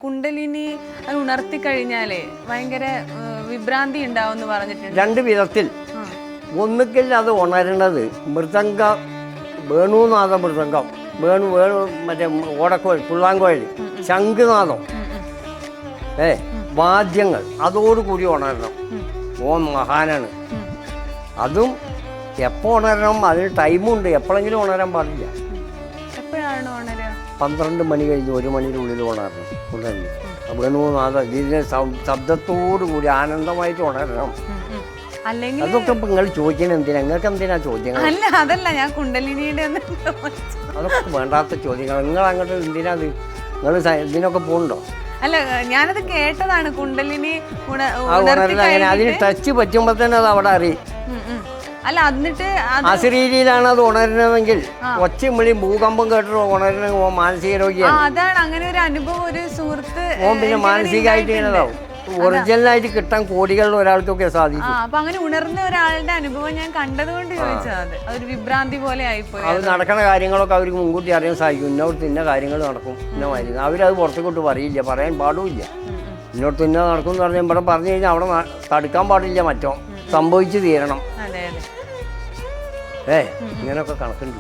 കുണ്ടലിനി അത് ഉണർത്തി കഴിഞ്ഞാലേ ഭയങ്കര വിഭ്രാന്തി ഉണ്ടാവും എന്ന് പറഞ്ഞിട്ടുണ്ട്. രണ്ട് വിധത്തിൽ. ഒന്നുകിൽ അത് ഉണരുന്നത് മൃദംഗ വേണുനാഥ മൃദംഗം, വേണു മറ്റേ ഓടക്കോഴൽ, പുള്ളാങ്കോഴൽ, ശംഖുനാഥം, വാദ്യങ്ങൾ അതോടുകൂടി ഉണരണം. ഓം മഹാനാണ്. അതും എപ്പോൾ ഉണരണം, അതിന് ടൈമുണ്ട്. എപ്പോഴെങ്കിലും ഉണരാൻ പാടില്ല. എപ്പോഴാണ് ഉണരുക? 12 മണി കഴിഞ്ഞ് 1 മണിയുടെ ഉള്ളിൽ ഉണരണം. ഉണരണം വേണുനാഥ ഇതിന് ശബ്ദത്തോടു കൂടി ആനന്ദമായിട്ട് ഉണരണം. അല്ലെങ്കിൽ അതൊക്കെ ഇപ്പം നിങ്ങൾ ചോദിക്കുന്നത് എന്തിനാ? നിങ്ങൾക്ക് എന്തിനാ ചോദ്യങ്ങൾ? അല്ല, അതല്ല ഞാൻ കുണ്ടലിനിയുടെ അതൊക്കെ വേണ്ടാത്ത ചോദ്യങ്ങൾ. നിങ്ങൾ അങ്ങോട്ട് എന്തിനാ അത്? നിങ്ങൾ ഇതിനൊക്കെ പോകുന്നുണ്ടോ? അല്ല, ഞാനത് കേട്ടതാണ്. കുണ്ടലിനി അങ്ങനെ അതിന് ടച്ച് പറ്റുമ്പോൾ തന്നെ അത് അവിടെ അറിയും. അല്ല, എന്നിട്ട് അശരീരിയിലാണ് അത് ഉണരുന്നതെങ്കിൽ ഒച്ചയും വിളിയും ഭൂകമ്പം കേട്ടിട്ടോ ഉണരുന്ന മാനസിക രോഗിയാണ്. അതാണ് അങ്ങനെ ഒരു അനുഭവം ഒരു സുഹൃത്ത് പിന്നെ മാനസികമായിട്ട് ഇങ്ങനെതാവും. ഒറിജിനലായിട്ട് കിട്ടാൻ കോടികളിൽ ഒരാൾക്കൊക്കെ സാധിക്കും. അപ്പൊ അങ്ങനെ ഉണർന്ന ഒരാളുടെ അനുഭവം ഞാൻ കണ്ടതുകൊണ്ട് ചോദിച്ചത്. അതൊരു വിഭ്രാന്തി പോലെ ആയിപ്പോയി. അത് നടക്കുന്ന കാര്യങ്ങളൊക്കെ അവർക്ക് മുൻകൂട്ടി അറിയാൻ സാധിക്കും. ഇന്നോടത്ത് ഇന്ന കാര്യങ്ങൾ നടക്കും, ഇന്നമായിരിക്കും. അവരത് പുറത്തേക്കൊട്ട് പറയില്ല, പറയാൻ പാടുമില്ല. ഇന്നോടത്ത് ഇന്ന നടക്കും എന്ന് പറഞ്ഞാൽ ഇവിടെ പറഞ്ഞു കഴിഞ്ഞാൽ അവിടെ തടുക്കാൻ പാടില്ല. മറ്റോ സംഭവിച്ചു തീരണം. ഇങ്ങനെയൊക്കെ കണക്കുണ്ട്.